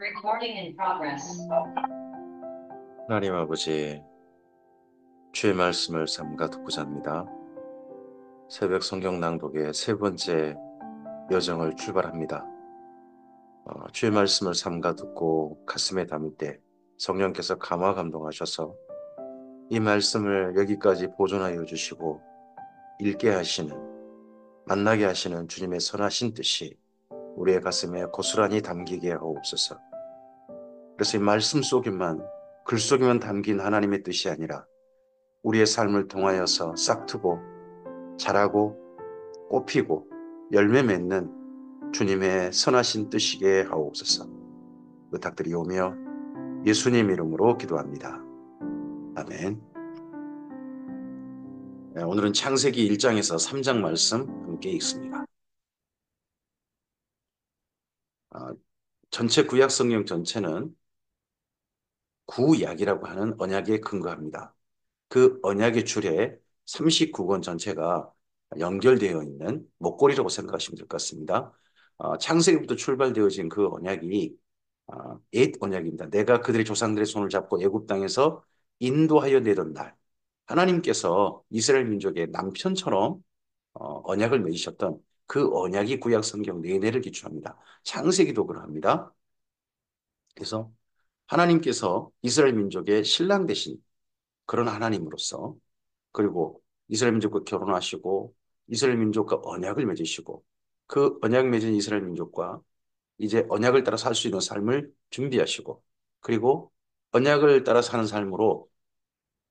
Recording in progress. 하나님 아버지, 주의 말씀을 삼가 듣고자 합니다. 새벽 성경 낭독의 세 번째 여정을 출발합니다. 주의 말씀을 삼가 듣고 가슴에 담을 때 성령께서 감화 감동하셔서 이 말씀을 여기까지 보존하여 주시고 읽게 하시는, 만나게 하시는 주님의 선하신 뜻이 우리의 가슴에 고스란히 담기게 하옵소서. 그래서 이 말씀 속에만, 글 속에만 담긴 하나님의 뜻이 아니라 우리의 삶을 통하여서 싹트고 자라고 꽃피고 열매 맺는 주님의 선하신 뜻이게 하옵소서. 부탁드리오며 예수님 이름으로 기도합니다. 아멘. 오늘은 창세기 1장에서 3장 말씀 함께 읽습니다. 아, 전체 구약 성경 전체는 구약이라고 하는 언약에 근거합니다. 그 언약의 줄에 39권 전체가 연결되어 있는 목걸이라고 생각하시면 될 것 같습니다. 창세기부터 출발되어진 그 언약이 옛 언약입니다. 내가 그들의 조상들의 손을 잡고 애굽 땅에서 인도하여 내던 날, 하나님께서 이스라엘 민족의 남편처럼 언약을 맺으셨던 그 언약이 구약 성경 내내를 기초합니다. 창세기도 그러합니다. 그래서 하나님께서 이스라엘 민족의 신랑 되신 그런 하나님으로서, 그리고 이스라엘 민족과 결혼하시고 이스라엘 민족과 언약을 맺으시고 그 언약 맺은 이스라엘 민족과 이제 언약을 따라 살 수 있는 삶을 준비하시고, 그리고 언약을 따라 사는 삶으로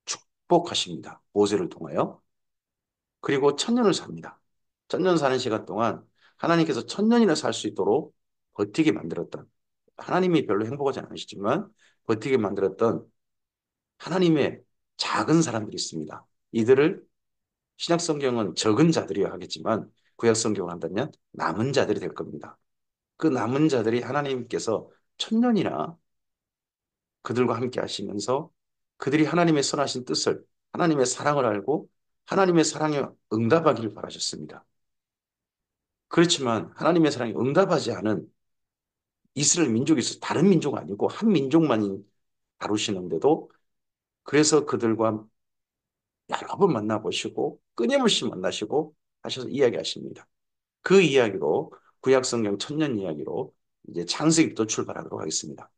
축복하십니다. 모세를 통하여. 그리고 천년을 삽니다. 천년 사는 시간 동안 하나님께서 천년이나 살 수 있도록 버티게 만들었던, 하나님이 별로 행복하지 않으시지만 버티게 만들었던 하나님의 작은 사람들이 있습니다. 이들을 신약 성경은 적은 자들이라 하겠지만 구약 성경을 한다면 남은 자들이 될 겁니다. 그 남은 자들이 하나님께서 천년이나 그들과 함께 하시면서 그들이 하나님의 선하신 뜻을, 하나님의 사랑을 알고 하나님의 사랑에 응답하기를 바라셨습니다. 그렇지만 하나님의 사랑에 응답하지 않은 이스라엘 민족이 있어, 다른 민족은 아니고 한 민족만 다루시는데도, 그래서 그들과 여러 번 만나보시고 끊임없이 만나시고 하셔서 이야기하십니다. 그 이야기로 구약 성경 천년 이야기로 이제 창세기부터 출발하도록 하겠습니다.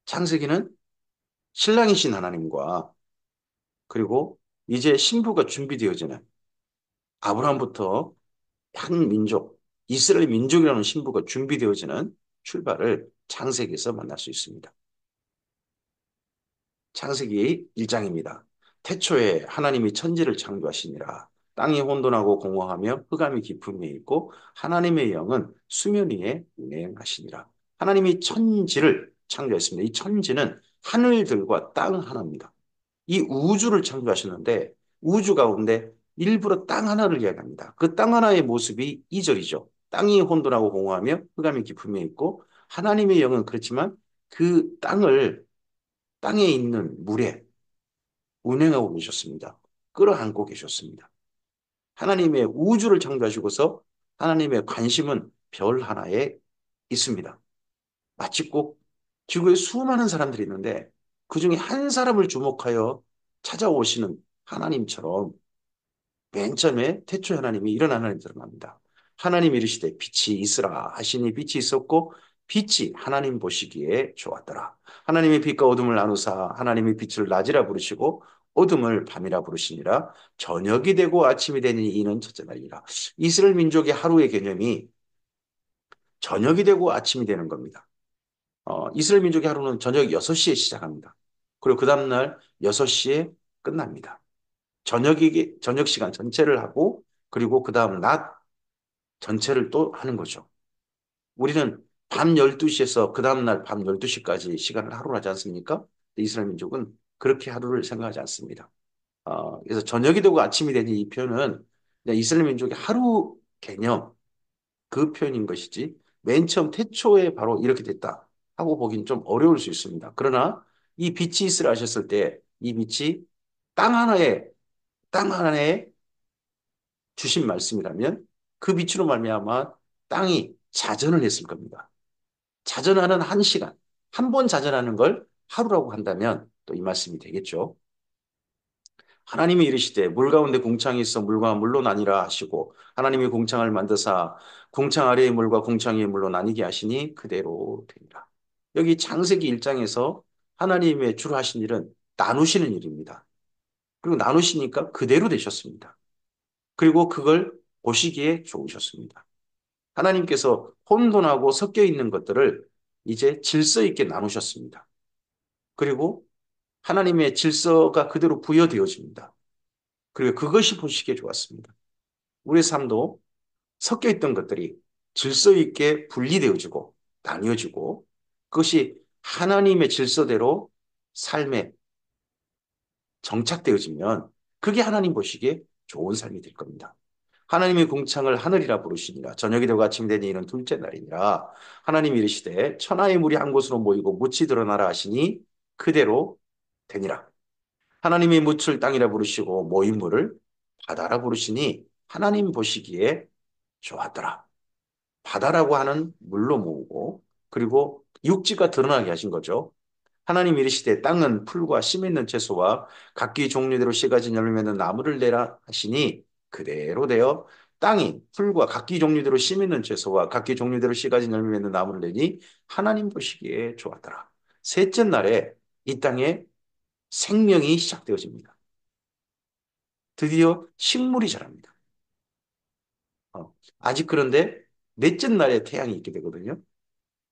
창세기는 신랑이신 하나님과, 그리고 이제 신부가 준비되어지는 아브라함부터 한 민족, 이스라엘 민족이라는 신부가 준비되어지는 출발을 창세기에서 만날 수 있습니다. 창세기 1장입니다. 태초에 하나님이 천지를 창조하시니라. 땅이 혼돈하고 공허하며 흑암이 깊음에 있고 하나님의 영은 수면 위에 운행하시니라. 하나님이 천지를 창조했습니다. 이 천지는 하늘들과 땅 하나입니다. 이 우주를 창조하셨는데 우주 가운데 일부러 땅 하나를 이야기합니다. 그 땅 하나의 모습이 이절이죠. 땅이 혼돈하고 공허하며 흑암이 깊음에 있고 하나님의 영은 그렇지만 그 땅을, 땅에 있는 물에 운행하고 계셨습니다. 끌어안고 계셨습니다. 하나님의 우주를 창조하시고서 하나님의 관심은 별 하나에 있습니다. 마치 꼭 지구에 수많은 사람들이 있는데 그 중에 한 사람을 주목하여 찾아오시는 하나님처럼 맨 처음에 태초에 하나님이 이런 하나님 드러납니다. 하나님 이르시되 빛이 있으라 하시니 빛이 있었고 빛이 하나님 보시기에 좋았더라. 하나님의 빛과 어둠을 나누사 하나님의 빛을 낮이라 부르시고 어둠을 밤이라 부르시니라. 저녁이 되고 아침이 되니 이는 첫째 날이라. 이스라엘 민족의 하루의 개념이 저녁이 되고 아침이 되는 겁니다. 이스라엘 민족의 하루는 저녁 6시에 시작합니다. 그리고 그 다음날 6시에 끝납니다. 저녁 시간 전체를 하고, 그리고 그 다음 낮 전체를 또 하는 거죠. 우리는 밤 12시에서 그 다음날 밤 12시까지 시간을 하루로 하지 않습니까? 이스라엘 민족은 그렇게 하루를 생각하지 않습니다. 그래서 저녁이 되고 아침이 되는 이 표현은 그냥 이스라엘 민족의 하루 개념, 그 표현인 것이지 맨 처음 태초에 바로 이렇게 됐다 하고 보기는 좀 어려울 수 있습니다. 그러나 이 빛이 있으라 하셨을 때 이 빛이 땅 하나에 땅 하나에 주신 말씀이라면 그 빛으로 말미암아 땅이 자전을 했을 겁니다. 자전하는 한 시간, 한 번 자전하는 걸 하루라고 한다면 또 이 말씀이 되겠죠. 하나님이 이르시되 물 가운데 궁창이 있어 물과 물로 나뉘라 하시고 하나님이 궁창을 만드사 궁창 아래의 물과 궁창 위의 물로 나뉘게 하시니 그대로 되니라. 여기 창세기 1장에서 하나님의 주로 하신 일은 나누시는 일입니다. 그리고 나누시니까 그대로 되셨습니다. 그리고 그걸 보시기에 좋으셨습니다. 하나님께서 혼돈하고 섞여 있는 것들을 이제 질서 있게 나누셨습니다. 그리고 하나님의 질서가 그대로 부여되어집니다. 그리고 그것이 보시기에 좋았습니다. 우리의 삶도 섞여 있던 것들이 질서 있게 분리되어지고 나뉘어지고 그것이 하나님의 질서대로 삶에 정착되어지면 그게 하나님 보시기에 좋은 삶이 될 겁니다. 하나님의 궁창을 하늘이라 부르시니라. 저녁이 되고 아침이 되니 이는 둘째 날이니라. 하나님이 이르시되 천하의 물이 한 곳으로 모이고 묻이 드러나라 하시니 그대로 되니라. 하나님이 묻을 땅이라 부르시고 모인 물을 바다라 부르시니 하나님 보시기에 좋았더라. 바다라고 하는 물로 모으고 그리고 육지가 드러나게 하신 거죠. 하나님 이르시되 땅은 풀과 씨 있는 채소와 각기 종류대로 씨 가진 열매 맺는 나무를 내라 하시니 그대로 되어 땅이 풀과 각기 종류대로 씨 있는 채소와 각기 종류대로 씨 가진 열매 맺는 나무를 내니 하나님 보시기에 좋았더라. 셋째 날에 이 땅에 생명이 시작되어집니다. 드디어 식물이 자랍니다. 아직 그런데 넷째 날에 태양이 있게 되거든요.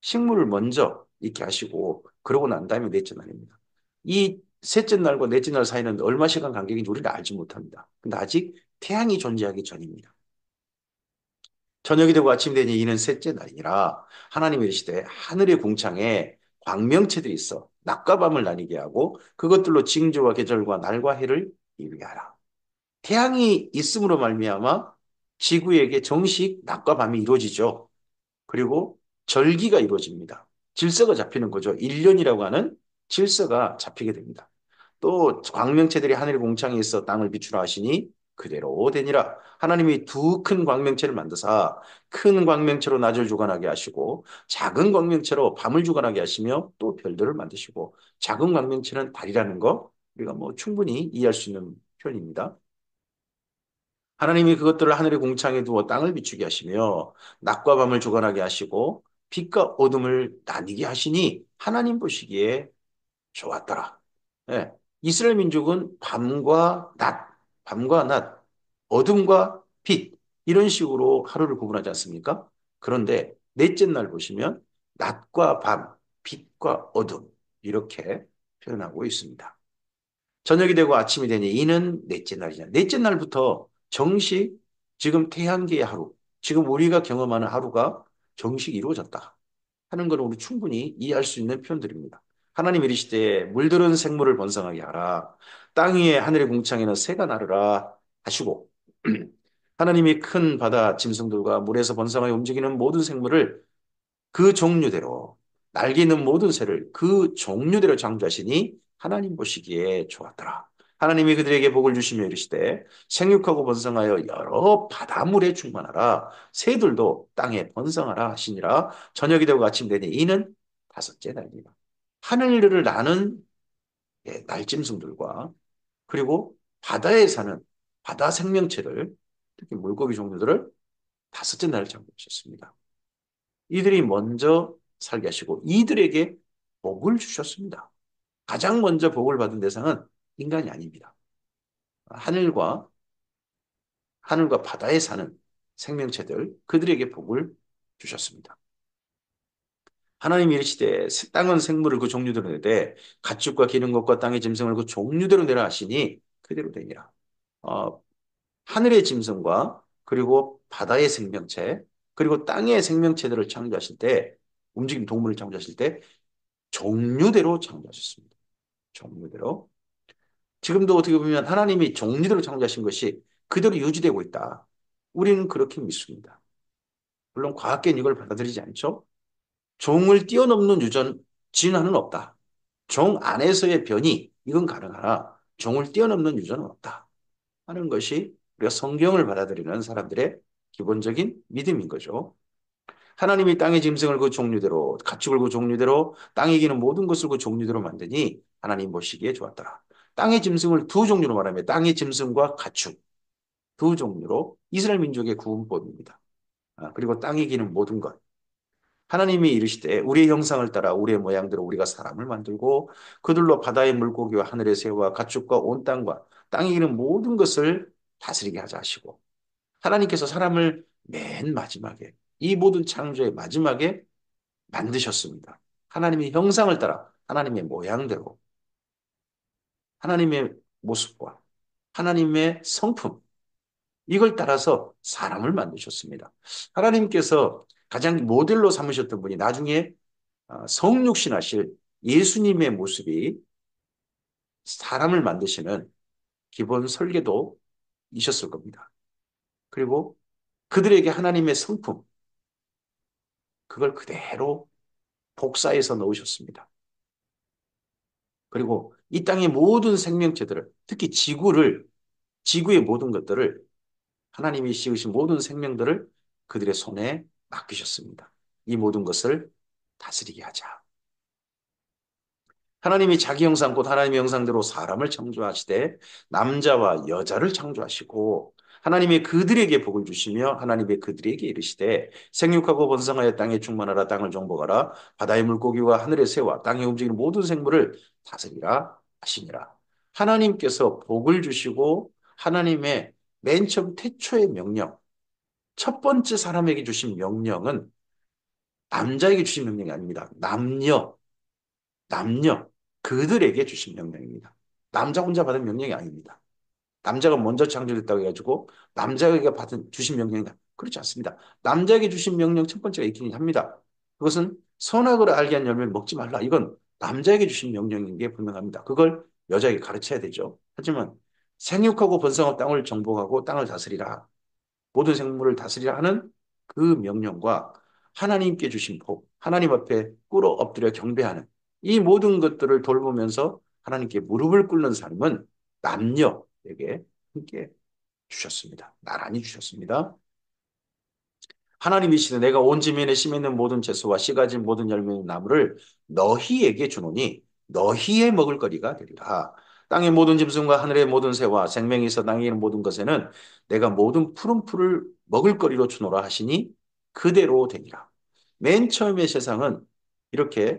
식물을 먼저 있게 하시고 그러고 난 다음에 넷째 날입니다. 이 셋째 날과 넷째 날 사이는 얼마 시간 간격인지 우리는 알지 못합니다. 근데 아직 태양이 존재하기 전입니다. 저녁이 되고 아침이 되니 이는 셋째 날이라 하나님이 이르시되 하늘의 궁창에 광명체들이 있어 낮과 밤을 나뉘게 하고 그것들로 징조와 계절과 날과 해를 이루게 하라. 태양이 있음으로 말미암아 지구에게 정식 낮과 밤이 이루어지죠. 그리고 절기가 이루어집니다. 질서가 잡히는 거죠. 1년이라고 하는 질서가 잡히게 됩니다. 또 광명체들이 하늘의 공창에 있어 땅을 비추라 하시니 그대로 되니라. 하나님이 두 큰 광명체를 만드사 큰 광명체로 낮을 주관하게 하시고 작은 광명체로 밤을 주관하게 하시며 또 별들을 만드시고 작은 광명체는 달이라는 거 우리가 뭐 충분히 이해할 수 있는 표현입니다. 하나님이 그것들을 하늘의 공창에 두어 땅을 비추게 하시며 낮과 밤을 주관하게 하시고 빛과 어둠을 나뉘게 하시니 하나님 보시기에 좋았더라. 예. 이스라엘 민족은 밤과 낮, 어둠과 빛 이런 식으로 하루를 구분하지 않습니까? 그런데 넷째 날 보시면 낮과 밤, 빛과 어둠 이렇게 표현하고 있습니다. 저녁이 되고 아침이 되니 이는 넷째 날이냐. 넷째 날부터 정식 지금 태양계의 하루, 지금 우리가 경험하는 하루가 정식 이루어졌다 하는 것을 우리 충분히 이해할 수 있는 표현들입니다. 하나님 이르시되 물들은 생물을 번성하게 하라. 땅 위에 하늘의 궁창에는 새가 나르라 하시고 하나님이 큰 바다 짐승들과 물에서 번성하여 움직이는 모든 생물을 그 종류대로 날개 있는 모든 새를 그 종류대로 창조하시니 하나님 보시기에 좋았더라. 하나님이 그들에게 복을 주시며 이르시되 생육하고 번성하여 여러 바다물에 충만하라. 새들도 땅에 번성하라 하시니라. 저녁이 되고 아침 되니 이는 다섯째 날이라. 하늘을 나는 날짐승들과 그리고 바다에 사는 바다 생명체를 특히 물고기 종류들을 다섯째 날을 창조하셨습니다. 이들이 먼저 살게 하시고 이들에게 복을 주셨습니다. 가장 먼저 복을 받은 대상은 인간이 아닙니다. 하늘과 하늘과 바다에 사는 생명체들 그들에게 복을 주셨습니다. 하나님이 이르시되 땅은 생물을 그 종류대로 내되 가축과 기는 것과 땅의 짐승을 그 종류대로 내라 하시니 그대로 되니라. 어, 하늘의 짐승과 그리고 바다의 생명체 그리고 땅의 생명체들을 창조하실 때 움직이는 동물을 창조하실 때 종류대로 창조하셨습니다. 종류대로. 지금도 어떻게 보면 하나님이 종류대로 창조하신 것이 그대로 유지되고 있다. 우리는 그렇게 믿습니다. 물론 과학계는 이걸 받아들이지 않죠. 종을 뛰어넘는 진화는 없다. 종 안에서의 변이 이건 가능하나 종을 뛰어넘는 유전은 없다. 하는 것이 우리가 성경을 받아들이는 사람들의 기본적인 믿음인 거죠. 하나님이 땅의 짐승을 그 종류대로, 가축을 그 종류대로, 땅에 기는 모든 것을 그 종류대로 만드니 하나님 보시기에 좋았더라. 땅의 짐승을 두 종류로 말하면 땅의 짐승과 가축 두 종류로 이스라엘 민족의 구분법입니다. 그리고 땅에 기는 모든 것. 하나님이 이르시되 우리의 형상을 따라 우리의 모양대로 우리가 사람을 만들고 그들로 바다의 물고기와 하늘의 새와 가축과 온 땅과 땅에 기는 모든 것을 다스리게 하자 하시고 하나님께서 사람을 맨 마지막에 이 모든 창조의 마지막에 만드셨습니다. 하나님의 형상을 따라 하나님의 모양대로 하나님의 모습과 하나님의 성품 이걸 따라서 사람을 만드셨습니다. 하나님께서 가장 모델로 삼으셨던 분이 나중에 성육신하실 예수님의 모습이 사람을 만드시는 기본 설계도 이셨을 겁니다. 그리고 그들에게 하나님의 성품, 그걸 그대로 복사해서 넣으셨습니다. 그리고 이 땅의 모든 생명체들을, 특히 지구의 모든 것들을 하나님이 씌우신 모든 생명들을 그들의 손에 맡기셨습니다. 이 모든 것을 다스리게 하자. 하나님이 자기 형상 곧 하나님의 형상대로 사람을 창조하시되 남자와 여자를 창조하시고 하나님이 그들에게 복을 주시며 하나님이 그들에게 이르시되 생육하고 번성하여 땅에 충만하라 땅을 정복하라 바다의 물고기와 하늘의 새와 땅에 움직이는 모든 생물을 다스리라 하시니라. 하나님께서 복을 주시고 하나님의 맨 처음 태초의 명령 첫 번째 사람에게 주신 명령은 남자에게 주신 명령이 아닙니다. 남녀, 그들에게 주신 명령입니다. 남자 혼자 받은 명령이 아닙니다. 남자가 먼저 창조됐다고 해가지고 남자에게 주신 명령이다. 그렇지 않습니다. 남자에게 주신 명령 첫 번째가 있긴 합니다. 그것은 선악을 알게 한 열매를 먹지 말라. 이건 남자에게 주신 명령인 게 분명합니다. 그걸 여자에게 가르쳐야 되죠. 하지만 생육하고 번성하고 땅을 정복하고 땅을 다스리라. 모든 생물을 다스리라 하는 그 명령과 하나님께 주신 복, 하나님 앞에 꿇어 엎드려 경배하는 이 모든 것들을 돌보면서 하나님께 무릎을 꿇는 삶은 남녀에게 함께 주셨습니다. 나란히 주셨습니다. 하나님이시되 내가 온 지면에 심에 있는 모든 채소와 씨 가진 모든 열매 있는 나무를 너희에게 주노니 너희의 먹을 거리가 되리라. 땅의 모든 짐승과 하늘의 모든 새와 생명이 있어 땅에 있는 모든 것에는 내가 모든 푸른 풀을 먹을 거리로 주노라 하시니 그대로 되니라. 맨 처음에 세상은 이렇게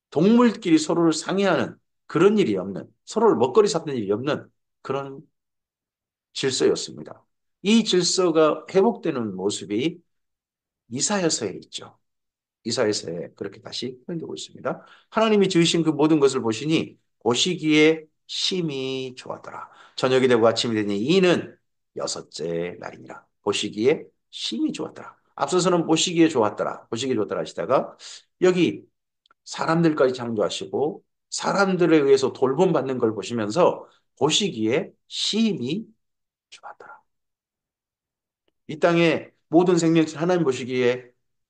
동물끼리 서로를 상해하는 그런 일이 없는, 서로를 먹거리 삼는 일이 없는 그런 질서였습니다. 이 질서가 회복되는 모습이 이사야서에 있죠. 이사야서에 그렇게 다시 표현되고 있습니다. 하나님이 지으신 그 모든 것을 보시니 보시기에 심히 좋았더라. 저녁이 되고 아침이 되니 이는 여섯째 날이니라. 보시기에 심히 좋았더라. 앞서서는 보시기에 좋았더라. 보시기에 좋았더라 하시다가 여기 사람들까지 창조하시고 사람들에 의해서 돌봄받는 걸 보시면서 보시기에 심히 좋았더라. 이 땅의 모든 생명체 하나님 보시기에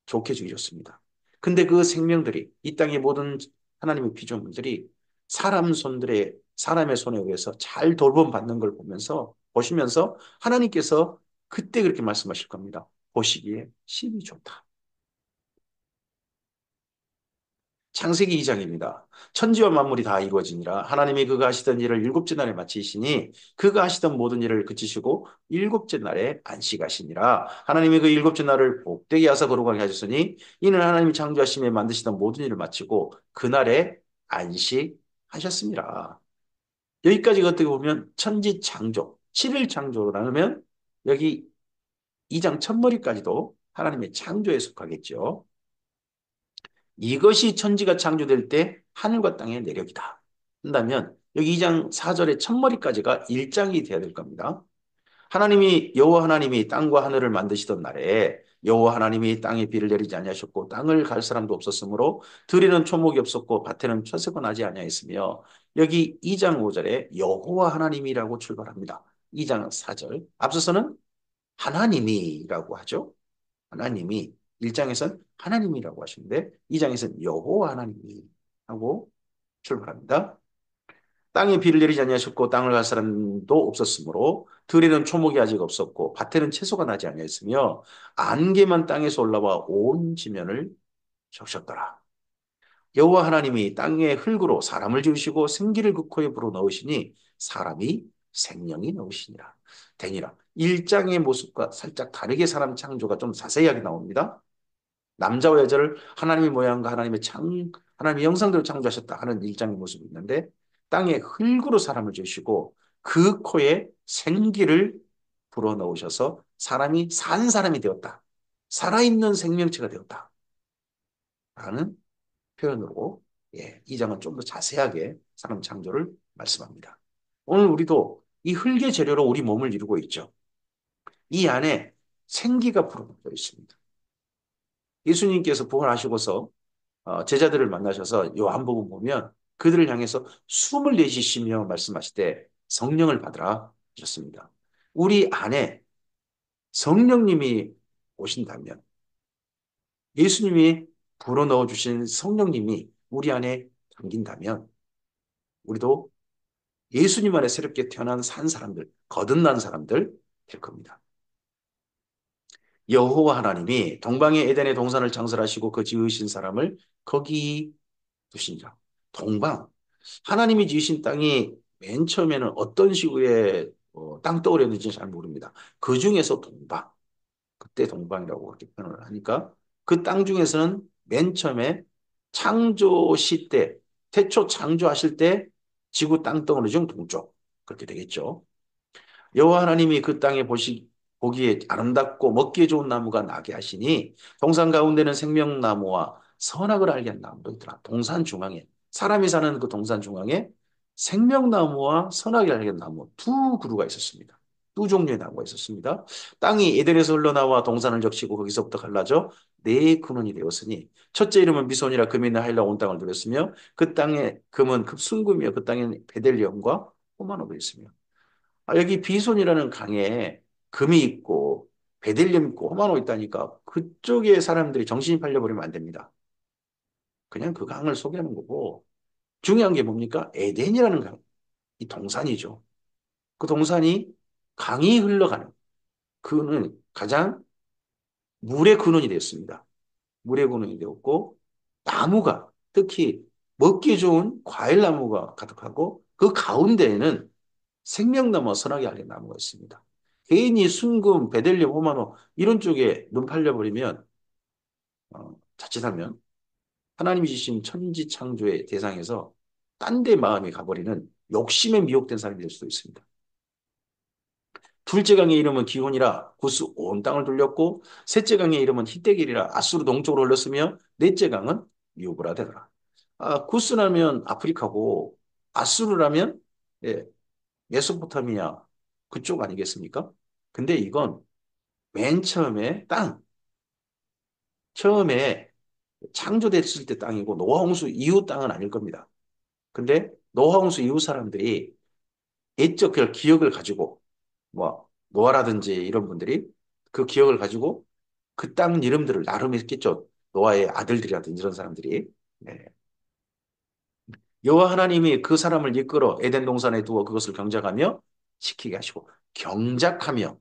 좋게 지으셨습니다. 근데 그 생명들이 이 땅의 모든 하나님의 피조물들이 사람의 손에 의해서 잘 돌봄받는 걸 보시면서 하나님께서 그때 그렇게 말씀하실 겁니다. 보시기에 심히 좋다. 창세기 2장입니다. 천지와 만물이 다 이루어지니라 하나님이 그가 하시던 일을 일곱째 날에 마치시니 그가 하시던 모든 일을 그치시고 일곱째 날에 안식하시니라. 하나님이 그 일곱째 날을 복되게 하사 거룩하게 하셨으니 이는 하나님이 창조하심에 만드시던 모든 일을 마치고 그날에 안식하셨습니다. 여기까지 어떻게 보면 천지 창조, 7일 창조라면 여기 2장 첫머리까지도 하나님의 창조에 속하겠죠. 이것이 천지가 창조될 때 하늘과 땅의 내력이다. 한다면 여기 2장 4절의 첫머리까지가 1장이 돼야 될 겁니다. 여호와 하나님이 땅과 하늘을 만드시던 날에 여호와 하나님이 땅에 비를 내리지 아니하셨고 땅을 갈 사람도 없었으므로 들에는 초목이 없었고 밭에는 채소가 나지 아니하였으며 여기 2장 5절에 여호와 하나님이라고 출발합니다. 2장 4절 앞서서는 하나님이라고 하죠. 하나님이 1장에서는 하나님이라고 하시는데 2장에서는 여호와 하나님이 하고 출발합니다. 땅에 비를 내리지 아니하셨고 땅을 갈 사람도 없었으므로 들에는 초목이 아직 없었고 밭에는 채소가 나지 아니하였으며 안개만 땅에서 올라와 온 지면을 적셨더라. 여호와 하나님이 땅의 흙으로 사람을 지으시고 생기를 그 코에 불어넣으시니 사람이 생명이 넣으시니라. 되니라. 1장의 모습과 살짝 다르게 사람 창조가 좀 자세하게 나옵니다. 남자와 여자를 하나님의 모양과 하나님의 형상대로 창조하셨다 하는 1장의 모습이 있는데 땅의 흙으로 사람을 지으시고 그 코에 생기를 불어넣으셔서 사람이 산 사람이 되었다. 살아있는 생명체가 되었다. 라는 표현으로 이 장은 좀 더 자세하게 사람 창조를 말씀합니다. 오늘 우리도 이 흙의 재료로 우리 몸을 이루고 있죠. 이 안에 생기가 불어넣어 있습니다. 예수님께서 부활하시고서 제자들을 만나셔서 요한복음 보면 그들을 향해서 숨을 내쉬시며 말씀하실 때 성령을 받으라 하셨습니다. 우리 안에 성령님이 오신다면 예수님이 불어넣어 주신 성령님이 우리 안에 담긴다면 우리도 예수님 안에 새롭게 태어난 산 사람들, 거듭난 사람들 될 겁니다. 여호와 하나님이 동방의 에덴의 동산을 창설하시고 그 지으신 사람을 거기 두시니라. 동방. 하나님이 지으신 땅이 맨 처음에는 어떤 시구의 땅덩어리였는지 잘 모릅니다. 그 중에서 동방. 그때 동방이라고 그렇게 표현을 하니까 그 땅 중에서는 맨 처음에 창조시 때, 태초 창조하실 때 지구 땅덩어리 중 동쪽. 그렇게 되겠죠. 여호와 하나님이 그 땅에 보기에 아름답고 먹기에 좋은 나무가 나게 하시니 동산 가운데는 생명나무와 선악을 알게 한 나무도 있더라. 동산 중앙에 사람이 사는 그 동산 중앙에 생명나무와 선악을 알게 한 나무 두 그루가 있었습니다. 두 종류의 나무가 있었습니다. 땅이 에덴에서 흘러나와 동산을 적시고 거기서부터 갈라져 네 근원이 되었으니 첫째 이름은 미손이라 금이 있는 하일라 온 땅을 누렸으며 그 땅에 금은 급순금이요 그 땅에는 베델리엄과 호마노도 있으며 여기 비손이라는 강에 금이 있고 베들레헴 있고 호마노 있다니까 그쪽에 사람들이 정신이 팔려버리면 안 됩니다. 그냥 그 강을 소개하는 거고 중요한 게 뭡니까? 에덴이라는 강, 이 동산이죠. 그 동산이 강이 흘러가는 그는 가장 물의 근원이 되었습니다. 물의 근원이 되었고 나무가 특히 먹기 좋은 과일나무가 가득하고 그 가운데에는 생명나무와 선하게 알린 나무가 있습니다. 개인이 순금, 베델리엄, 호마노 이런 쪽에 눈 팔려버리면 자칫하면 하나님이 주신 천지 창조의 대상에서 딴 데 마음이 가버리는 욕심에 미혹된 사람이 될 수도 있습니다. 둘째 강의 이름은 기혼이라 구스 온 땅을 돌렸고 셋째 강의 이름은 히데길이라 아수르 동쪽으로 흘렀으며 넷째 강은 유브라데더라. 구스라면 아프리카고 아수르라면 예, 메소포타미아 그쪽 아니겠습니까? 근데 이건 맨 처음에 처음에 창조됐을 때 땅이고 노아홍수 이후 땅은 아닐 겁니다. 근데 노아홍수 이후 사람들이 옛적 그 기억을 가지고 뭐 노아라든지 이런 분들이 그 기억을 가지고 그 땅 이름들을 나름 했겠죠. 노아의 아들들이라든지 이런 사람들이. 네. 여호와 하나님이 그 사람을 이끌어 에덴 동산에 두어 그것을 경작하며 지키게 하시고 경작하며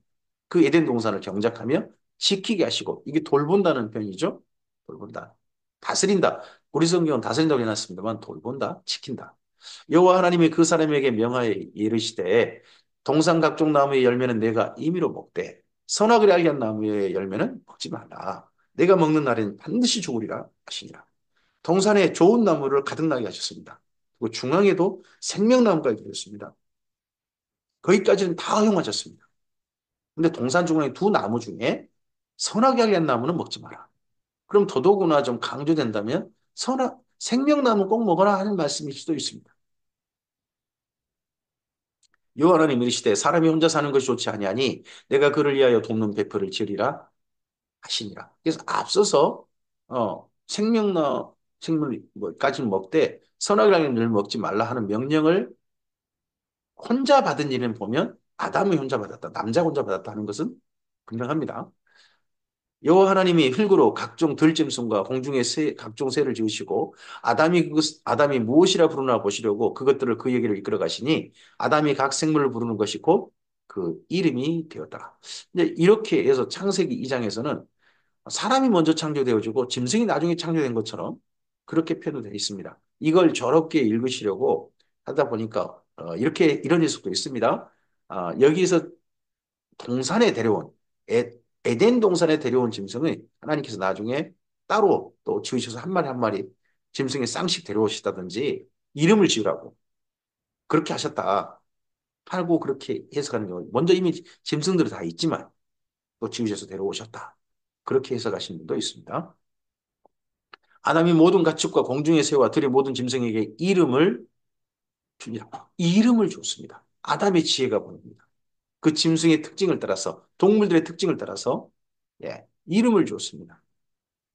그 에덴 동산을 경작하며 지키게 하시고 이게 돌본다는 표현이죠. 돌본다. 다스린다. 우리 성경은 다스린다고 해놨습니다만 돌본다. 지킨다. 여호와 하나님이 그 사람에게 명하여 이르시되 동산 각종 나무의 열매는 내가 임의로 먹되 선악을 알게 한 나무의 열매는 먹지 말라. 내가 먹는 날엔 반드시 죽으리라 하시니라. 동산에 좋은 나무를 가득 나게 하셨습니다. 그리고 중앙에도 생명나무가 있었습니다. 거기까지는 다 허용하셨습니다. 근데 동산 중앙에 두 나무 중에 선하게 하게 한 나무는 먹지 마라. 그럼 더더구나 좀 강조된다면 생명나무 꼭 먹어라 하는 말씀일 수도 있습니다. 여호와 하나님 이르시되 사람이 혼자 사는 것이 좋지 아니하니 내가 그를 위하여 돕는 배풀을 지으리라 하시니라. 그래서 앞서서 생물까지는 먹되 선악을 하는 늘 먹지 말라 하는 명령을 혼자 받은 일은 보면 아담이 혼자 받았다. 남자가 혼자 받았다 하는 것은 분명합니다. 여호와 하나님이 흙으로 각종 들짐승과 공중의 각종 새를 지으시고 아담이 무엇이라 부르나 보시려고 그것들을 그에게로 이끌어 가시니 아담이 각 생물을 부르는 것이 곧 그 이름이 되었다. 이제 이렇게 해서 창세기 2장에서는 사람이 먼저 창조되어지고 짐승이 나중에 창조된 것처럼 그렇게 표현되어 있습니다. 이걸 저렇게 읽으시려고 하다 보니까 이렇게 이런 해석도 있습니다. 여기서 동산에 데려온 에덴 동산에 데려온 짐승을 하나님께서 나중에 따로 또 지으셔서 한 마리 한 마리 짐승의 쌍씩 데려오시다든지 이름을 지으라고 그렇게 하셨다 하고 그렇게 해석하는 경우 먼저 이미 짐승들이 다 있지만 또 지으셔서 데려오셨다 그렇게 해석하시는 분도 있습니다. 아담이 모든 가축과 공중의 새와 들의 모든 짐승에게 이름을 줍니다. 이름을 줬습니다. 아담의 지혜가 보입니다. 그 짐승의 특징을 따라서 동물들의 특징을 따라서 예, 이름을 줬습니다.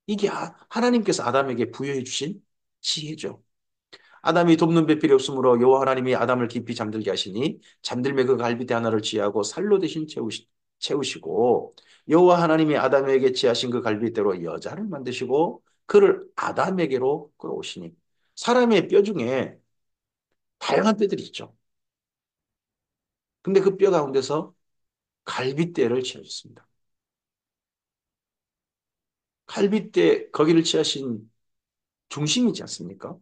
이게 하나님께서 아담에게 부여해 주신 지혜죠. 아담이 돕는 배필이 없으므로 여호와 하나님이 아담을 깊이 잠들게 하시니 잠들매 그 갈빗대 하나를 지하고 살로 대신 채우시고 여호와 하나님이 아담에게 지하신 그 갈빗대로 여자를 만드시고 그를 아담에게로 끌어오시니 사람의 뼈 중에 다양한 뼈들이 있죠. 근데 그 뼈 가운데서 갈빗대를 취하셨습니다. 갈빗대 거기를 취하신 중심이지 않습니까?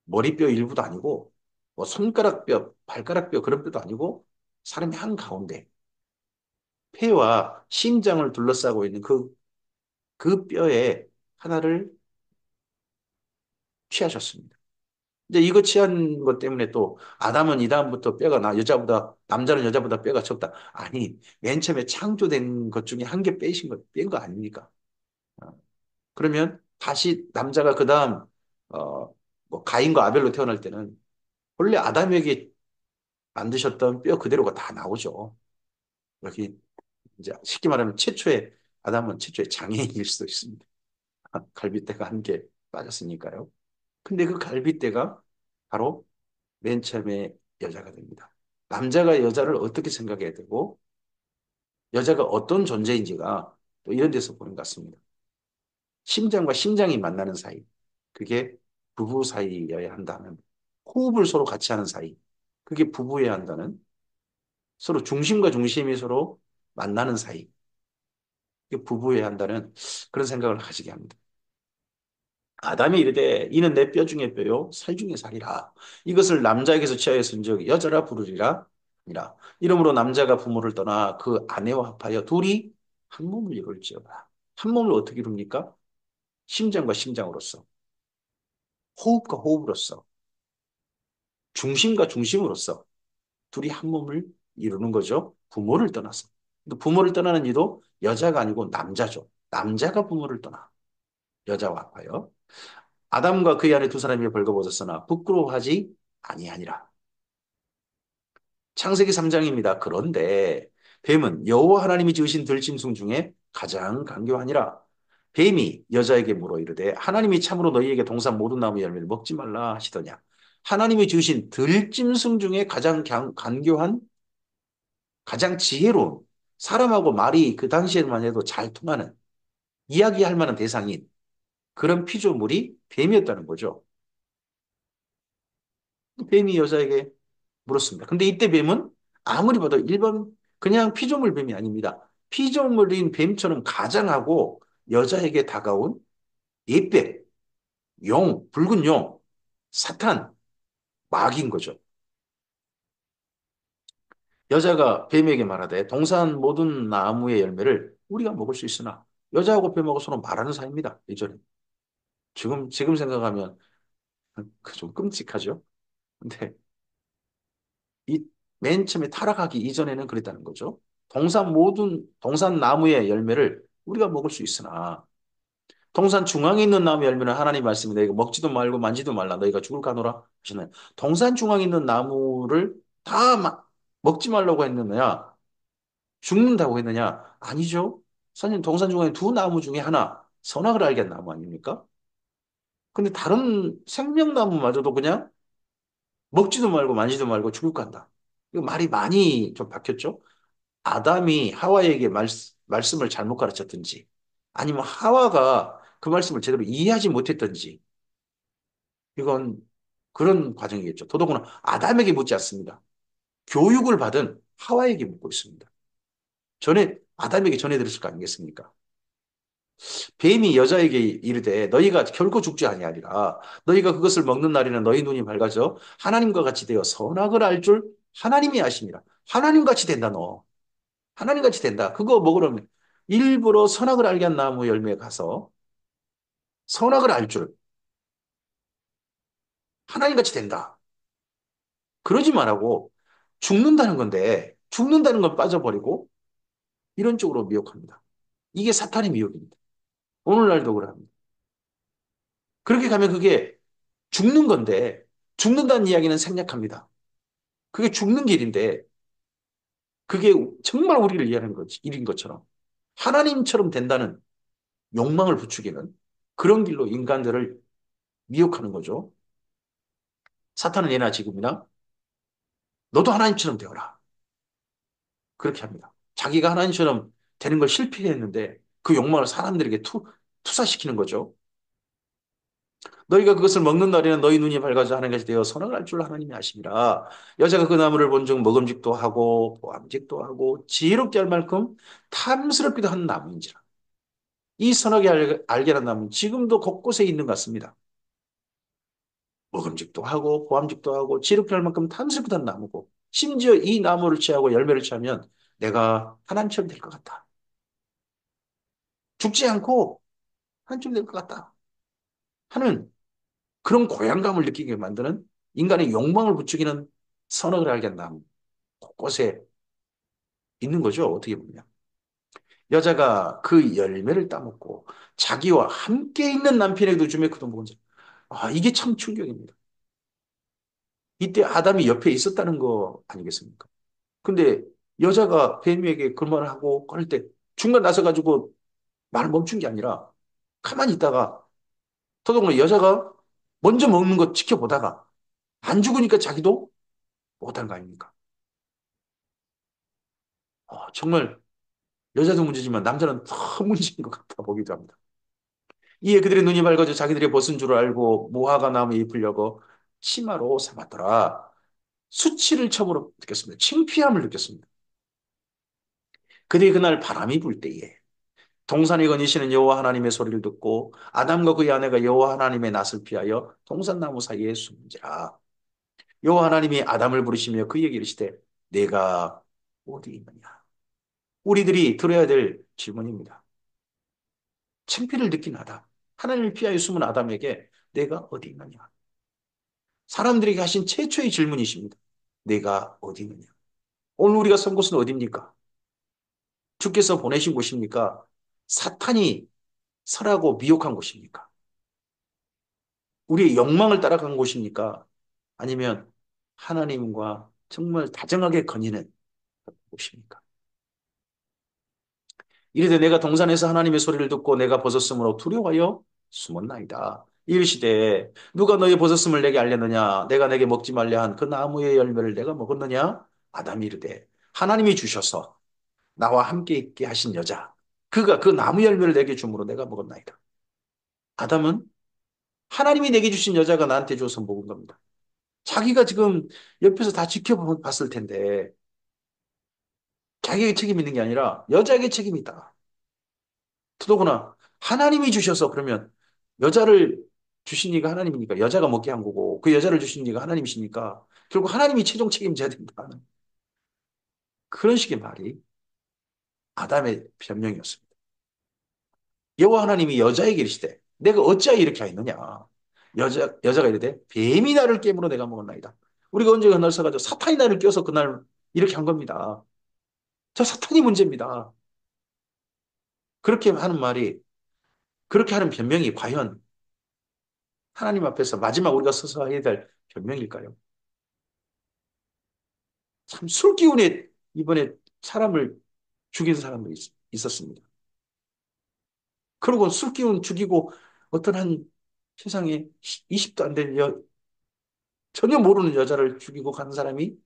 머리뼈 일부도 아니고 뭐 손가락 뼈, 발가락 뼈 그런 뼈도 아니고 사람의 한 가운데 폐와 심장을 둘러싸고 있는 그 뼈에 하나를 취하셨습니다. 이제 이거 취한 것 때문에 또 아담은 이 다음부터 뼈가 남자는 여자보다 뼈가 적다. 아니, 맨 처음에 창조된 것 중에 한 개 뺀 거 아닙니까? 어, 그러면 다시 남자가 그 다음, 뭐 가인과 아벨로 태어날 때는 원래 아담에게 만드셨던 뼈 그대로가 다 나오죠. 여기 이제 쉽게 말하면 아담은 최초의 장애인일 수도 있습니다. 갈빗대가 한 개 빠졌으니까요. 근데 그 갈빗대가 바로 맨 처음에 여자가 됩니다. 남자가 여자를 어떻게 생각해야 되고 여자가 어떤 존재인지가 또 이런 데서 보는 것 같습니다. 심장과 심장이 만나는 사이. 그게 부부 사이여야 한다는 호흡을 서로 같이 하는 사이. 그게 부부여야 한다는 서로 중심과 중심이 서로 만나는 사이. 그게 부부여야 한다는 그런 생각을 가지게 합니다. 아담이 이르되 이는 내 뼈 중에 뼈요 살 중에 살이라 이것을 남자에게서 취하였은즉 여자라 부르리라 아니라 이러므로 남자가 부모를 떠나 그 아내와 합하여 둘이 한 몸을 이룰지어다. 한 몸을 어떻게 이룹니까? 심장과 심장으로서 호흡과 호흡으로서 중심과 중심으로서 둘이 한 몸을 이루는 거죠. 부모를 떠나서. 부모를 떠나는 이도 여자가 아니고 남자죠. 남자가 부모를 떠나 여자와 합하여 아담과 그의 아내 두 사람이 벌거벗었으나 부끄러워하지 아니하니라. 창세기 3장입니다. 그런데 뱀은 여호와 하나님이 지으신 들짐승 중에 가장 강교하니라. 뱀이 여자에게 물어 이르되 하나님이 참으로 너희에게 동산 모든 나무 열매를 먹지 말라 하시더냐. 하나님이 지으신 들짐승 중에 가장 간교한 가장 지혜로운 사람하고 말이 그 당시에만 해도 잘 통하는 이야기할 만한 대상인 그런 피조물이 뱀이었다는 거죠. 뱀이 여자에게 물었습니다. 근데 이때 뱀은 아무리 봐도 일반 그냥 피조물 뱀이 아닙니다. 피조물인 뱀처럼 가장하고 여자에게 다가온 예뱀, 붉은 용, 사탄, 마귀인 거죠. 여자가 뱀에게 말하되 동산 모든 나무의 열매를 우리가 먹을 수 있으나 여자하고 뱀하고 서로 말하는 사이입니다. 예전에. 지금 생각하면 좀 끔찍하죠. 근데 이 맨 처음에 타락하기 이전에는 그랬다는 거죠. 동산 나무의 열매를 우리가 먹을 수 있으나 동산 중앙에 있는 나무 열매는 하나님 말씀이 너희가 먹지도 말고 만지도 말라 너희가 죽을까 하노라 하시나요? 동산 중앙에 있는 나무를 다 먹지 말라고 했느냐? 죽는다고 했느냐? 아니죠. 선생님 동산 중앙에 두 나무 중에 하나 선악을 알게 한 나무 아닙니까? 근데 다른 생명나무마저도 그냥 먹지도 말고 만지도 말고 죽을까 한다. 이거 말이 많이 좀 바뀌었죠? 아담이 하와에게 말씀을 잘못 가르쳤든지 아니면 하와가 그 말씀을 제대로 이해하지 못했든지 이건 그런 과정이겠죠. 더더구나 아담에게 묻지 않습니다. 교육을 받은 하와에게 묻고 있습니다. 아담에게 전해드렸을 거 아니겠습니까? 뱀이 여자에게 이르되 너희가 결코 죽지 아니하리라. 너희가 그것을 먹는 날에는 너희 눈이 밝아져 하나님과 같이 되어 선악을 알 줄 하나님이 아심이라. 하나님 같이 된다 너. 하나님 같이 된다. 그거 먹으려면 일부러 선악을 알게 한 나무 열매에 가서 선악을 알 줄 하나님 같이 된다. 그러지 말라고 죽는다는 건데 죽는다는 건 빠져버리고 이런 쪽으로 미혹합니다. 이게 사탄의 미혹입니다. 오늘날도 그럽니다. 그렇게 가면 그게 죽는 건데 죽는다는 이야기는 생략합니다. 그게 죽는 길인데 그게 정말 우리를 이해하는 일인 것처럼 하나님처럼 된다는 욕망을 부추기는 그런 길로 인간들을 미혹하는 거죠. 사탄은 예나 지금이나 너도 하나님처럼 되어라. 그렇게 합니다. 자기가 하나님처럼 되는 걸 실패했는데 그 욕망을 사람들에게 투사시키는 거죠. 너희가 그것을 먹는 날에는 너희 눈이 밝아져 하나님같이 되어 선악을 알 줄 하나님이 아심이라. 여자가 그 나무를 본즉 먹음직도 하고 보암직도 하고 지혜롭게 할 만큼 탐스럽기도 한 나무인지라. 이 선악이 알게란 나무는 지금도 곳곳에 있는 것 같습니다. 먹음직도 하고 보암직도 하고 지혜롭게 할 만큼 탐스럽기도 한 나무고 심지어 이 나무를 취하고 열매를 취하면 내가 하나님처럼 될 것 같다. 죽지 않고 하나님처럼 될 것 같다. 하는 그런 고향감을 느끼게 만드는 인간의 욕망을 부추기는 선악을 알게 한 나무. 곳곳에 있는 거죠. 어떻게 보면. 여자가 그 열매를 따먹고 자기와 함께 있는 남편에게도 주며 그도 먹은 자. 아, 이게 참 충격입니다. 이때 아담이 옆에 있었다는 거 아니겠습니까? 근데 여자가 뱀에게 그 말을 하고 그럴 때 중간 나서가지고 말을 멈춘 게 아니라 가만히 있다가 더더군다나 여자가 먼저 먹는 거 지켜보다가 안 죽으니까 자기도 못한 거 아닙니까? 정말 여자도 문제지만 남자는 더 문제인 것 같아 보기도 합니다. 이에 그들의 눈이 밝아져 자기들의 벗은 줄 알고 무화과 나무 잎으려고 치마로 삼았더라. 수치를 처음으로 느꼈습니다. 창피함을 느꼈습니다. 그들이 그날 바람이 불 때에 동산에 거니시는 여호와 하나님의 소리를 듣고 아담과 그의 아내가 여호와 하나님의 낯을 피하여 동산나무 사이에 숨은지라. 여호와 하나님이 아담을 부르시며 그에게 이르시되 내가 어디 있느냐. 우리들이 들어야 될 질문입니다. 창피를 느낀 아담, 하나님을 피하여 숨은 아담에게 내가 어디 있느냐. 사람들에게 하신 최초의 질문이십니다. 내가 어디 있느냐. 오늘 우리가 선 곳은 어디입니까? 주께서 보내신 곳입니까? 사탄이 설하고 미혹한 곳입니까? 우리의 욕망을 따라간 곳입니까? 아니면 하나님과 정말 다정하게 거니는 곳입니까? 이르되 내가 동산에서 하나님의 소리를 듣고 내가 벗었으므로 두려워하여 숨었나이다. 이르시되 누가 너의 벗었음을 내게 알렸느냐? 내가 내게 먹지 말려 한 그 나무의 열매를 내가 먹었느냐? 아담이 이르되 하나님이 주셔서 나와 함께 있게 하신 여자 그가 그 나무 열매를 내게 주므로 내가 먹었나이다. 아담은 하나님이 내게 주신 여자가 나한테 줘서 먹은 겁니다. 자기가 지금 옆에서 다 지켜봤을 텐데 자기에게 책임 있는 게 아니라 여자에게 책임이 있다. 더더구나 하나님이 주셔서 그러면 여자를 주신 이가 하나님이니까 여자가 먹게 한 거고 그 여자를 주신 이가 하나님이시니까 결국 하나님이 최종 책임져야 된다는 그런 식의 말이 아담의 변명이었습니다. 여호와 하나님이 여자에게 이르시되 내가 어찌하여 이렇게 하였느냐. 여자가 이르되 뱀이 나를 깨물어 내가 먹었나이다. 우리가 언제 그날 써가지고 사탄이 나를 껴서 그날 이렇게 한 겁니다. 저 사탄이 문제입니다. 그렇게 하는 말이 그렇게 하는 변명이 과연 하나님 앞에서 마지막 우리가 서서 해야 될 변명일까요? 참 술기운에 이번에 사람을 죽인 사람도 있었습니다. 그리고 술기운 죽이고 어떤 한 세상에 20도 안 된 전혀 모르는 여자를 죽이고 간 사람이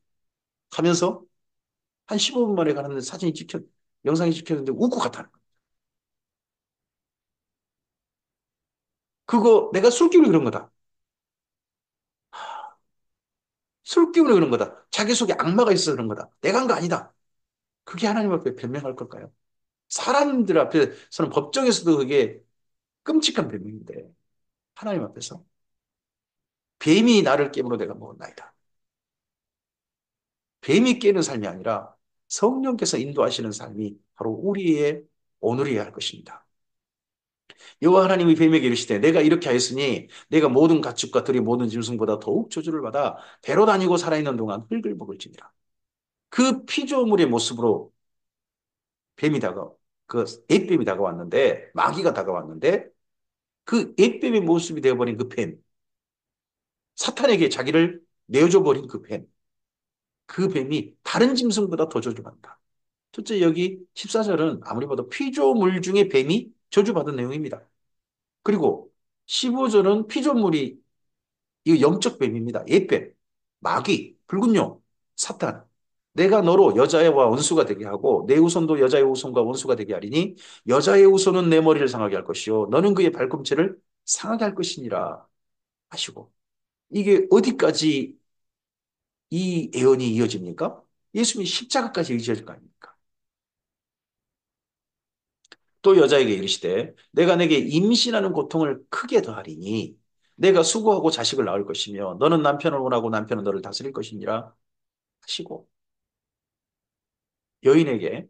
가면서 한 15분 만에 가는데 사진이 찍혀 영상이 찍혔는데 웃고 갔다는 거야. 그거 내가 술 기운이 그런 거다. 술 기운이 그런 거다. 자기 속에 악마가 있어서 그런 거다. 내가 한 거 아니다. 그게 하나님 앞에 변명할 걸까요? 사람들 앞에서는 법정에서도 그게 끔찍한 변명인데 하나님 앞에서 뱀이 나를 깨물어 내가 먹었나이다. 뱀이 깨는 삶이 아니라 성령께서 인도하시는 삶이 바로 우리의 오늘이어야 할 것입니다. 여호와 하나님이 뱀에게 이르시되 내가 이렇게 하였으니 내가 모든 가축과 들의 모든 짐승보다 더욱 저주를 받아 배로 다니고 살아있는 동안 흙을 먹을지니라. 그 피조물의 모습으로 뱀이 그 옛뱀이 다가왔는데 마귀가 다가왔는데 그 옛뱀의 모습이 되어버린 그 뱀, 사탄에게 자기를 내어줘 버린 그 뱀, 그 뱀이 다른 짐승보다 더 저주받는다. 첫째 여기 14절은 아무리 봐도 피조물 중에 뱀이 저주받은 내용입니다. 그리고 15절은 피조물이 이거 영적 뱀입니다. 옛뱀, 마귀, 불군 용, 사탄. 내가 너로 여자애와 원수가 되게 하고 내 후손도 여자의 후손과 원수가 되게 하리니 여자의 후손은 내 머리를 상하게 할 것이요 너는 그의 발꿈치를 상하게 할 것이니라 하시고 이게 어디까지 이 예언이 이어집니까? 예수님이 십자가까지 이어질 거 아닙니까? 또 여자에게 이르시되 내가 내게 임신하는 고통을 크게 더하리니 내가 수고하고 자식을 낳을 것이며 너는 남편을 원하고 남편은 너를 다스릴 것이니라 하시고 여인에게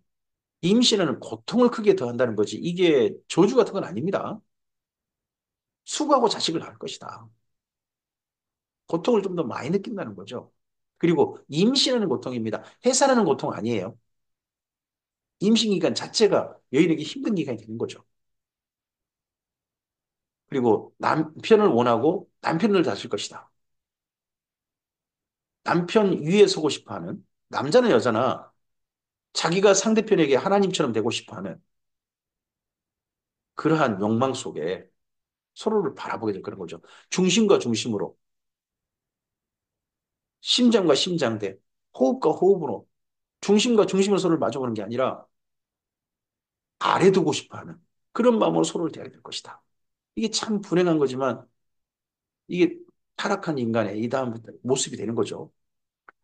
임신하는 고통을 크게 더한다는 거지 이게 저주 같은 건 아닙니다. 수고하고 자식을 낳을 것이다. 고통을 좀 더 많이 느낀다는 거죠. 그리고 임신하는 고통입니다. 해산하는 고통 아니에요. 임신 기간 자체가 여인에게 힘든 기간이 되는 거죠. 그리고 남편을 원하고 남편을 다스릴 것이다. 남편 위에 서고 싶어 하는 남자나 여자나 자기가 상대편에게 하나님처럼 되고 싶어 하는 그러한 욕망 속에 서로를 바라보게 될 그런 거죠. 중심과 중심으로, 심장과 심장대, 호흡과 호흡으로, 중심과 중심으로 서로를 마주보는 게 아니라 아래 두고 싶어 하는 그런 마음으로 서로를 대하게 될 것이다. 이게 참 불행한 거지만 이게 타락한 인간의 이 다음부터 모습이 되는 거죠.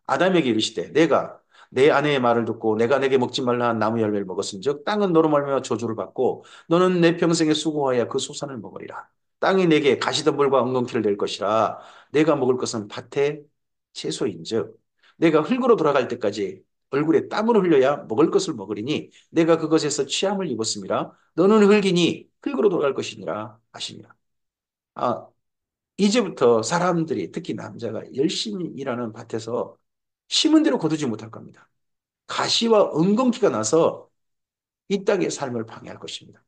아담에게 이르시되 내가 내 아내의 말을 듣고 내가 내게 먹지 말라 한 나무 열매를 먹었은즉 땅은 너로 말미암아 저주를 받고 너는 내 평생에 수고하여 그 소산을 먹으리라. 땅이 내게 가시덤불과 엉겅퀴를 낼 것이라. 내가 먹을 것은 밭의 채소인즉 내가 흙으로 돌아갈 때까지 얼굴에 땀을 흘려야 먹을 것을 먹으리니 내가 그것에서 취함을 입었음이라. 너는 흙이니 흙으로 돌아갈 것이니라 하시니라. 아, 이제부터 사람들이 특히 남자가 열심히 일하는 밭에서 심은 대로 거두지 못할 겁니다. 가시와 엉겅퀴가 나서 이 땅의 삶을 방해할 것입니다.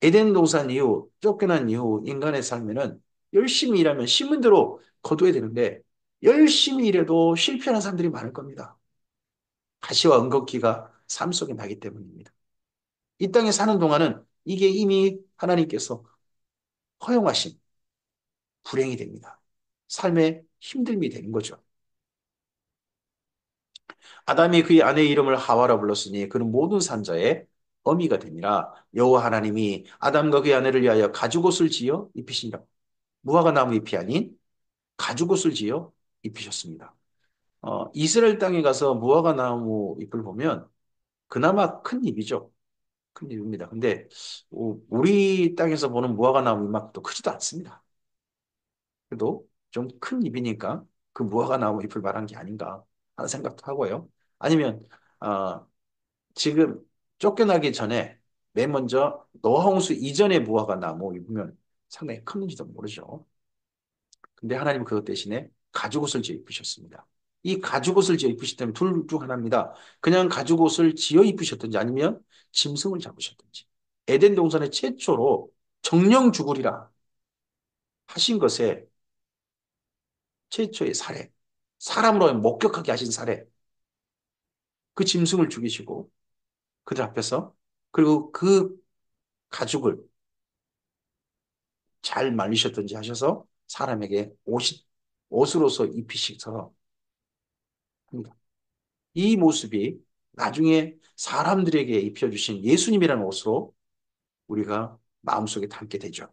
에덴 동산 이후 쫓겨난 이후 인간의 삶에는 열심히 일하면 심은 대로 거둬야 되는데 열심히 일해도 실패하는 사람들이 많을 겁니다. 가시와 엉겅퀴가 삶 속에 나기 때문입니다. 이 땅에 사는 동안은 이게 이미 하나님께서 허용하신 불행이 됩니다. 삶의 힘듦이 되는 거죠. 아담이 그의 아내의 이름을 하와라 불렀으니 그는 모든 산자의 어미가 되니라. 여호와 하나님이 아담과 그의 아내를 위하여 가죽옷을 지어 입히시니라. 무화과 나무 잎이 아닌 가죽옷을 지어 입히셨습니다. 이스라엘 땅에 가서 무화과 나무 잎을 보면 그나마 큰 잎이죠. 큰 잎입니다. 근데 우리 땅에서 보는 무화과 나무 잎만큼 크지도 않습니다. 그래도 좀 큰 잎이니까 그 무화과 나무 잎을 말한 게 아닌가 하는 생각도 하고요. 아니면 어, 지금 쫓겨나기 전에 맨 먼저 노홍수 이전의 무화과 나무 입으면 상당히 컸는지도 모르죠. 근데 하나님은 그것 대신에 가죽옷을 지어 입으셨습니다. 이 가죽옷을 지어 입으셨다면 둘 중 하나입니다. 그냥 가죽옷을 지어 입으셨든지 아니면 짐승을 잡으셨든지. 에덴 동산의 최초로 정령 죽으리라 하신 것에 최초의 사례, 사람으로 목격하게 하신 사례, 그 짐승을 죽이시고 그들 앞에서 그리고 그 가죽을 잘 말리셨든지 하셔서 사람에게 옷으로서 입히셔서 합니다. 이 모습이 나중에 사람들에게 입혀주신 예수님이라는 옷으로 우리가 마음속에 담게 되죠.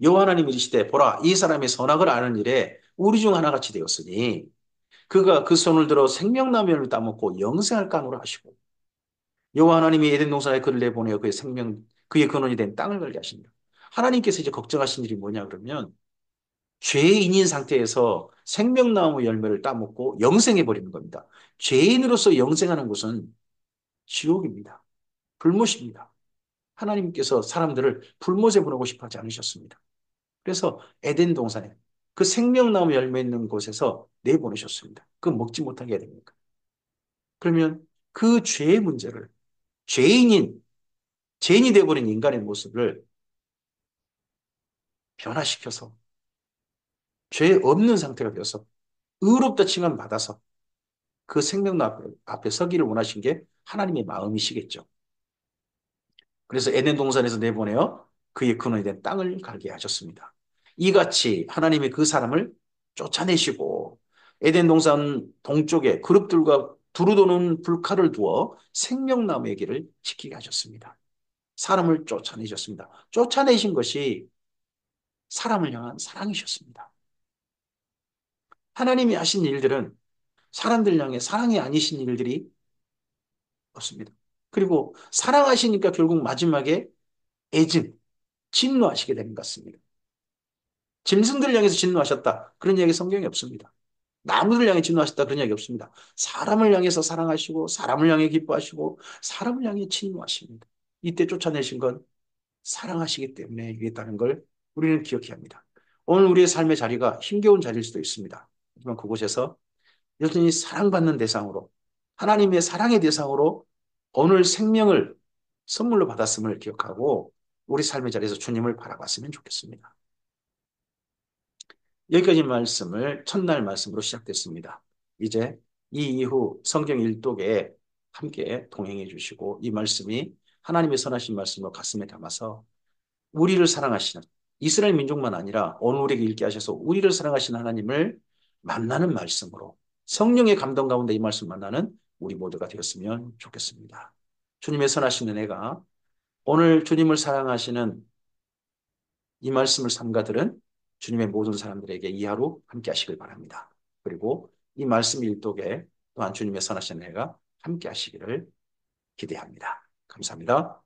여호와 하나님이 이르시되 보라 이 사람이 선악을 아는 일에 우리 중 하나같이 되었으니 그가 그 손을 들어 생명나무를 따먹고 영생을 깡으로 하시고 여호와 하나님이 에덴 동산에 그를 내보내어 그의 근원이 된 땅을 걸게 하십니다. 하나님께서 이제 걱정하신 일이 뭐냐 그러면 죄인인 상태에서 생명나무 열매를 따먹고 영생해 버리는 겁니다. 죄인으로서 영생하는 곳은 지옥입니다. 불못입니다. 하나님께서 사람들을 불못에 보내고 싶어 하지 않으셨습니다. 그래서 에덴 동산에 그 생명나무 열매 있는 곳에서 내보내셨습니다. 그 먹지 못하게 해야 됩니까? 그러면 그 죄의 문제를 죄인인 죄인이 되어버린 인간의 모습을 변화시켜서 죄 없는 상태가 되어서 의롭다 칭함 받아서 그 생명나무 앞에 서기를 원하신 게 하나님의 마음이시겠죠. 그래서 에덴 동산에서 내보내어 그의 근원이 된 땅을 갈게 하셨습니다. 이같이 하나님이 그 사람을 쫓아내시고 에덴 동산 동쪽에 그룹들과 두루 도는 불칼을 두어 생명나무의 길을 지키게 하셨습니다. 사람을 쫓아내셨습니다. 쫓아내신 것이 사람을 향한 사랑이셨습니다. 하나님이 하신 일들은 사람들 향해 사랑이 아니신 일들이 없습니다. 그리고 사랑하시니까 결국 마지막에 애증, 진노하시게 되는 것 같습니다. 짐승들을 향해서 진노하셨다. 그런 이야기 성경에 없습니다. 나무를 향해 진노하셨다. 그런 이야기 없습니다. 사람을 향해서 사랑하시고 사람을 향해 기뻐하시고 사람을 향해 진노하십니다. 이때 쫓아내신 건 사랑하시기 때문에 이랬다는 걸 우리는 기억해야 합니다. 오늘 우리의 삶의 자리가 힘겨운 자리일 수도 있습니다. 하지만 그곳에서 여전히 사랑받는 대상으로 하나님의 사랑의 대상으로 오늘 생명을 선물로 받았음을 기억하고 우리 삶의 자리에서 주님을 바라봤으면 좋겠습니다. 여기까지 말씀을 첫날 말씀으로 시작됐습니다. 이제 이 이후 성경 일독에 함께 동행해 주시고 이 말씀이 하나님의 선하신 말씀으로 가슴에 담아서 우리를 사랑하시는 이스라엘 민족만 아니라 오늘 우리에게 읽게 하셔서 우리를 사랑하시는 하나님을 만나는 말씀으로 성령의 감동 가운데 이 말씀 만나는 우리 모두가 되었으면 좋겠습니다. 주님의 선하신 은혜가 오늘 주님을 사랑하시는 이 말씀을 삼가들은 주님의 모든 사람들에게 이 하루 함께 하시길 바랍니다. 그리고 이 말씀 일독에 또한 주님의 선하신 은혜가 함께 하시기를 기대합니다. 감사합니다.